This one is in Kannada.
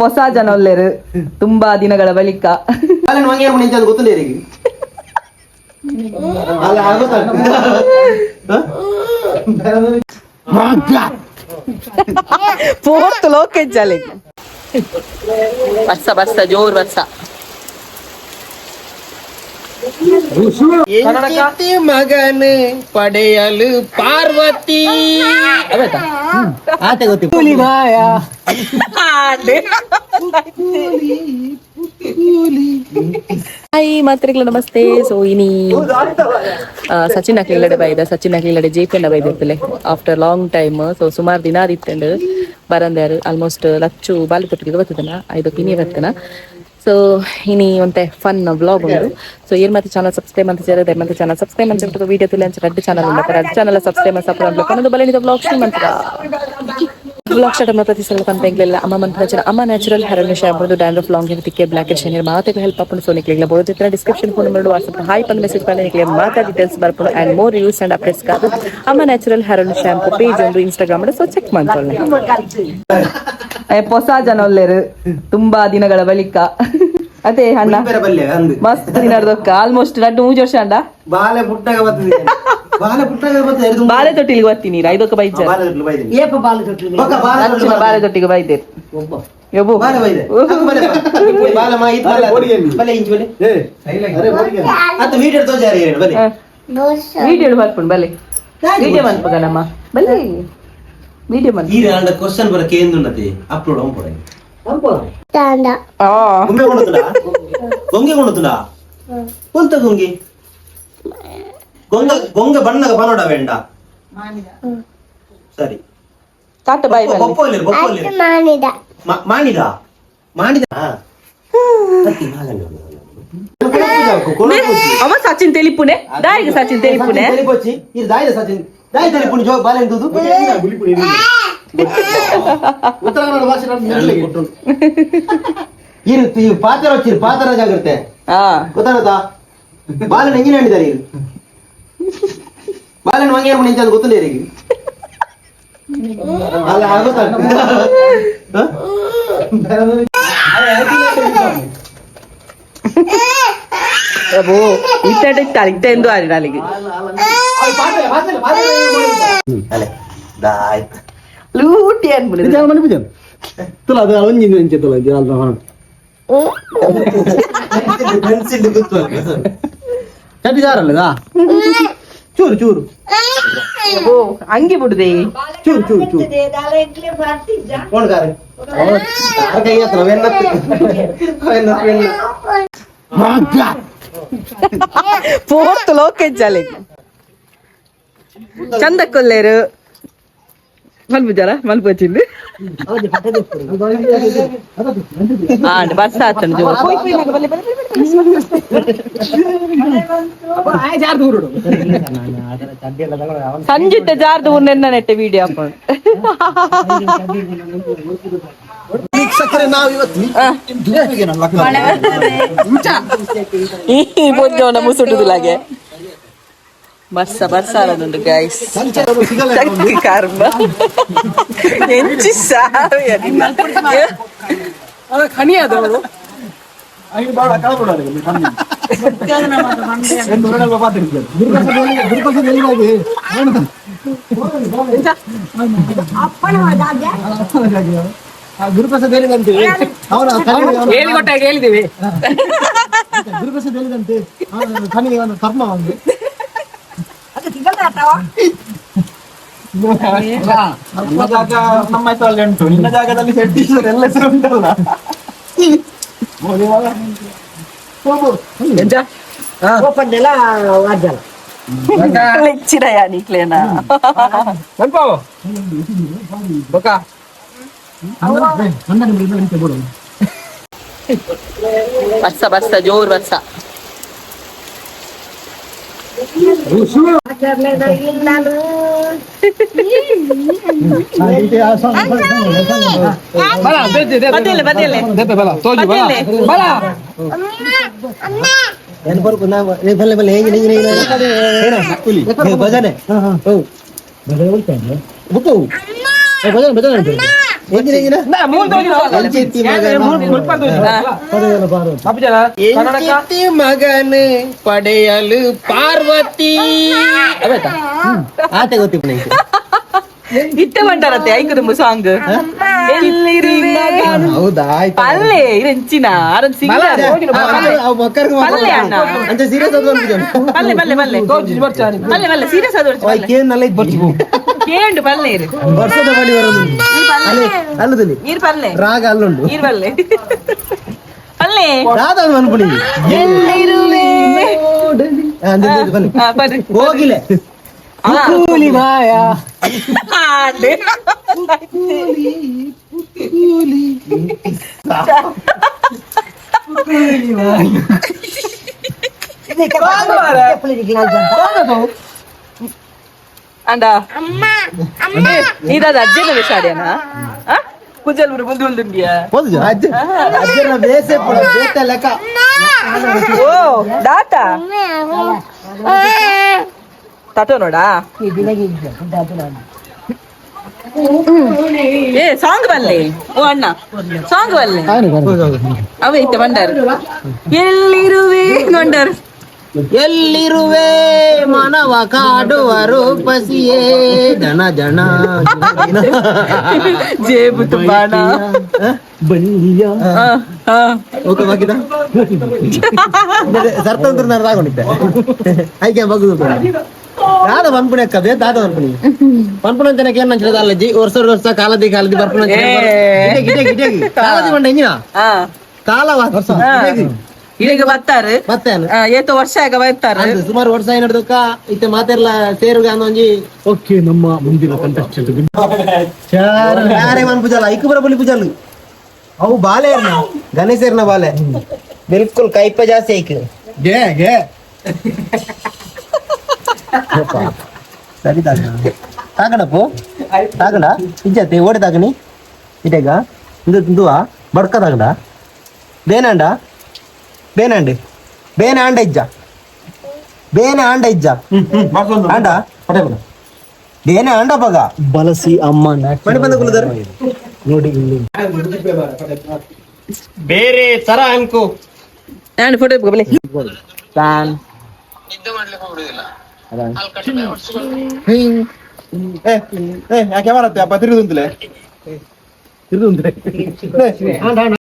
ಹೊಸ ಜನ ಒಳ್ಳೆರು ತುಂಬಾ ದಿನಗಳ ಬಳಿಕ ಪೋರ್ತ್ ಲೋಕೆಜ್ಜಾಲಿ ವರ್ಷ ವರ್ಷ ಜೋರ್ ವರ್ಷ ಮಗನ್ ಪಡೆಯಲು ಪಾರ್ವತಿ ಹಾಯ್ ಮಾತ್ರಿಗಳು ನಮಸ್ತೆ. ಸೊ ಇನಿ ಸಚಿನ್ ಅಕ್ಲಿಲ್ಲಡೆ ಬೈದ ಸಚಿನ್ ಅಕ್ಲಿಲ್ಲಡೆ ಜೇಪೆಂಡ ಬೈದಿರ್ತಲೆ ಆಫ್ಟರ್ ಲಾಂಗ್ ಟೈಮ್. ಸೊ ಸುಮಾರು ದಿನ ಆದಿತ್ತಂಡು ಬರಂದ್ಯಾರು ಆಲ್ಮೋಸ್ಟ್ ಲಚ್ಚು ಬಾಲಿ ತೊಟ್ಟಿಗೆ ಬರ್ತದನ 5 ಕಿನಿ ಬರ್ತನ. ಸೊ ಇನಿ ಒಂತೆ ಫನ್ ವ್ಲಾಗ್ ಉಂಡು. ಸೊ ಏನ್ ಮತ್ತೆ ಚಾನಲ್ ಸಬ್ಸ್ಕ್ರೈಬ್ ಅಂತ ಸೇರಿದೆ ಮತ್ತೆ ಚಾನಲ್ ಸಬ್ಸ್ಕ್ರೈಬ್ ಅಂತ ವಿಡಿಯೋ ತುಲೆ ಅಂತ ರೆಡ್ ಚಾನಲ್ ಉಂಟು ರೆಡ್ ಚಾನಲ್ ಸಬ್ಸ್ಕ್ರೈಬ್ ಸಪೋರ್ಟ್ ಮಾಡ್ಕೊಂಡು ಬಲನಿದ ವ್ಲಾಗ್ ಸ್ಟ್ರೀಮ್ ಅಂತ ಬ್ಲಾಗ್ ಸ್ಟಾರ್ಟ್ ಪ್ರತಿ ಸಲ ಕಂಪೆಂಗ್ಲೆಲ್ಲ ಅಮ್ಮ ಮಂತ್ರ ಅಮ್ಮ natural hair shampoo dandruff long ತಿಕ್ಕೆ ಬ್ಲಾಕ್ ಹೆಡ್ ಶೇರ್ ಮಾತೆಗೆ ಹೆಲ್ಪ್ ಹಾಕೊಂಡು ಸೊ ನಿಕ್ಲಿಲ್ಲ ಬೋರ್ಡ್ ಜೊತೆ ಡಿಸ್ಕ್ರಿಪ್ಷನ್ ಫೋನ್ ಮಾಡಿ ವಾಟ್ಸ್ಆಪ್ ಹಾಯ್ ಪಂದ್ ಮೆಸೇಜ್ ಮಾಡಿ ನಿಕ್ಲಿಲ್ಲ ಮಾತಾ ಡೀಟೇಲ್ಸ್ ಬರ್ಕೊಂಡು and more reviews and updates ಕಾದು ಅಮ್ಮ ನ್ಯಾಚುರಲ್ ಹೇರ್ ಶಾಂಪೂ ಪೇಜ್ ಒಂದು ಇನ್ಸ್ಟಾಗ್ರಾಮ್ ಸೊ ಚೆಕ್ ಮಾಡ್ಕೊಳ್ಳಿ. ಹೊಸ ಜನ ಒಳ್ಳೆರು ತುಂಬಾ ದಿನಗಳ ಬಳಿಕ ಅದೇ ಅಣ್ಣ ಮಸ್ತ್ ದಿನದೊಕ್ಕ ಆಲ್ಮೋಸ್ಟ್ 2-3 ವರ್ಷ ಅಂಡ ಬಾಲೆ ತೊಟ್ಟಿಲಿಗೆ ಬರ್ತೀನಿ ಐದೊಕ್ಕ ಬೈಜ ಬಾಲೆ ತೊಟ್ಟಿಗೆ ಬೈದೆ ವಿಡಿಯೋ ಬರ್ಕೊಂಡು ಬಲೆ ವಿಡಿಯೋ ಮನ್ಪಗನಮ್ಮ ಬಲೆ ವಿಡಿಯೋ ಮನ್ ಕ್ವಶನ್ ಬರಕ್ಕೆ ಏನು ಅಪ್ಲೋಡ್ ಗೊಂಗೆ ಕೊಡುತ್ತುಂಡಾ కొంత ಗೊಂಗೆ ಗೊಂಗೆ ಬಣ್ಣಗ ಪನೋಡ ವೇಂಡ ಸರಿ ಕಾಟ ಬಾಯಿ ಬೊಪ್ಪೋಲೆ ಮಾನಿದ ಮಾನಿದ ಮಾನಿದ ಅವ ಸಚಿನ್ ತೆಲಿಪುನೆ ದಾಯಿಗೆ ಸಚಿನ್ ತೆಲಿಪುನೆ ಇದು ದಾಯಿದ ಸಚಿನ್ ದಾಯಿ ತೆಲಿಪುನೆ ಜೋ ಬಾಲೆ ಎಂದುದು ಉತ್ತರ ಕನ್ನಡ ಭಾಷೆ ಇರುತ್ತೆ ಈ ಪಾತ್ರ వచ్చిరు ಪಾತ್ರ ಜಾಗ್ರತೆ ಗೊತ್ತಾಗುತ್ತಾ ಬಾಲನ ಹೆಂಗಿನ ಹೇಳಿದ್ದಾರೆ ಇರು ಬಾಲನ ವಾಂಗ್ಯಾರ ಮನೆ ಅಂತ ಗೊತ್ತಿಲ್ಲ ಇರಿಗೆ ಅಲ್ಲ ಆಗುತ್ತಾ ಅಬ್ಬೋ ಇತ್ತ ಎಂದು ಆಡಿಗೆ ಲೂಟಿ ಅನ್ಬಿಡಿ ತುಲ ಅದು ಒಂಜಿನ ಎಂಚೆ ತುಲ ಚಟಿದಾರಲ್ಲದಾ ಚೂರು ಚೂರು ಹಂಗೆ ಬಿಡುದೆ ಚೂರು ಚೂರು ಚೂರು ಕೈ ಹತ್ರ ಪೋರ್ತ್ ಲೋಕೆಜ್ಜಾಲಿ ಚಂದಕ್ಕೊಲ್ಲೇರು ಮಲ್ಪುಜಾರ ಮಲ್ಪಚ್ಚಿಂದು ಬರ್ಸ ಆತನು ಜೋರು ಸಂಜಿತ್ತ ಜಾರ್ದು ನೆನ್ನ ನೆಟ್ಟೆ ವಿಡಿಯೋ ಹಾಕೊಂಡು ಈ ಬೊಜ್ಜವನ ಮುಸುಟುದಿಲಾಗೆ ಬರ್ಸ ಬರ್ಸಾರದುಂಡು ಗೈಸ್ ಕರ್ಮ ಎಂಚಿ ಸಾವ್ಯ ಖನಿ ಆದವರು ಗುರುಪ್ರಸಾದ್ ಹೇಳಿದಂತೆ ಹೇಳಿದ್ದೀವಿ ಗುರುಪ್ರಸಾದ್ ಹೇಳಿದಂತೆ ಕರ್ಮ ಒಂದು ನಮ್ಮ ಜಾಗ ನಮ್ಮ ಹೆಸರಲ್ಲಿ ಉಂಟು ನಿನ್ನ ಜಾಗದಲ್ಲಿ ಸೆಟ್ಟಿಸರ್ ಎಲ್ಲ ಹೆಸರು ಉಂಟಲ್ಲ ವರ್ಷ ವರ್ಷ ಜೋರ್ ವರ್ಷ ಮಗನ್ ಪಡೆಯಲು ಪಾರ್ವತಿ ಆತೆ ಗೊತ್ತಿಪ್ಪ ಇಟ್ಟ ಬಂಟಾರತ್ತೆ ಐಕುದುಂಬು ಸಾಂಗ್ ಹೌದಾ ಪಲ್ಲೆ ಇರೆಂಚಿನ ಆರನ್ ಸಿಂಗರ್ ಪಲ್ಲೆ ಅಣ್ಣ ಪಲ್ಲೆ ಪಲ್ಲೆ ಪಲ್ಲೆ ಪಲ್ಲೆ ಪಲ್ಲೆ ಸೀರಿಯಸ್ ಆದ ಕೇಂಡು ಪಲ್ಲೆ ಇರು ವರ್ಷದ ಬಳಿ ಬರೋದು ಅಲ್ಲದಲ್ಲಿ ನೀರ್ ಪಲ್ಲೆ ರಾಗ ಅಲ್ಲುಂಡು ನೀರ್ ಪಲ್ಲೆ ಪಲ್ಲೆ ರಾಧ ಅನ್ಪುಡಿ ಎಲ್ಲಿರುವೆ ಹೋಗಿಲೆ ಕೂಲಿ ಮಾಯ ಅಂಡ ಇದಾದ ಅಜ್ಜನ ವಿಷಾಡ್ಯಾನ ಕುಜಲ್ ಮುಂದೆ ಉಳ್ದುಂಡಿಯಾ ಅಜ್ಜನ ಬೇಸೆ ಬೇತ ಲೆಕ್ಕ ಓ ದಾತ ತಾಟೋ ನೋಡಾ ಏ ಸಾಂಗ್ ಬಲ್ಲೆ ಓ ಅಣ್ಣ ಸಾಂಗ್ ಬಲ್ಲೆ ಅವೇ ಇತ್ತ ಬಂಡಾರು ಎಲ್ಲಿರುವೆ ಬಂಡಾರು ಎಲ್ಲಿರುವೆ ಮಾನವ ಕಾಡುವರು ಪಸಿಯೇ ಜನ ಜನ ಜೇಬು ತುಂಬಾಣ ಬನ್ನಿಯ ಓಕೆ ಬಾಕಿದ ಸರ್ತಂತ್ರ ನಾನು ರಾಗೊಂಡಿದ್ದೆ ಆಯ್ಕೆ ಬಗ್ಗುದು ದಾದ ಪನ್ಪುಣಿ ಅಕ್ಕ ಬೇ ದಾದ ಪನ್ಪುಣಿ ಪನ್ಪುಣ ಜನಕ್ಕೆ ಏನ್ ಅಂಚಿದ ಅಲ್ಲಜ್ಜಿ ವರ್ಷ ಕಾಲದಿ ಬರ್ಪುಣ ಕಾಲದಿ ಬಂಡ ಹೆಂಗಿನ ಕಾಲ ಈಗ ಬರ್ತಾರೆ ಮತ್ತೇನು ಏತು ವರ್ಷ ಆಗ ಬರ್ತಾರೆ ಸುಮಾರು ವರ್ಷ ಏನಾಡ್ದಕ್ಕ ಇತ್ತೆ ಮಾತೆರ್ಲ ಸೇರುಗ ಅನ್ನೊಂಜಿ ಓಕೆ ನಮ್ಮ ಮುಂದಿನ ಕಂಟೆಸ್ಟೆಂಟ್ ಯಾರೇ ಮನ್ ಪೂಜಾಲ ಐಕುಬರ ಬಲಿ ಪೂಜಾಲು ಅವು ಬಾಲೆ ಇರ್ನ ಗಣೇಶರ್ನ ಬಾಲೆ ಬಿಲ್ಕುಲ್ ಕೈಪ ಜಾಸ್ತಿ ಐಕ್ ಗೆ ಗೆ ಸರಿ ತಾಕಡಪ್ಪು ತಾಕಡ ಇಜ್ಜತೆ ಓಡಿ ತಾಕನಿ ಇಟೇಗ ಇಂದು ತಿಂದುವಾ ಬಡ್ಕ ತಾಕಡ ಬೇನಂಡ ಬೇನಂಡಿ ಬೇನೆ ಆಂಡ ಇಜ್ಜ ಬೇನೆ ಆಂಡ ಇಜ್ಜ ಆಂಡ ಬೇನೆ ಆಂಡ ಬಗ ಬಲಸಿ ಅಮ್ಮ ಮಣಿ ಬಂದ ಕುಲದರ್ ನೋಡಿ ಇಲ್ಲಿ ಬೇರೆ ತರ ಅನ್ಕೋ ನಾನು ಫೋಟೋ ಬಲೆ ಪ್ಲಾನ್ ಯಾಕೆ ಮಾಡತ್ತೆ ಅಪ್ಪ ತಿರುಗುಂತಲೇ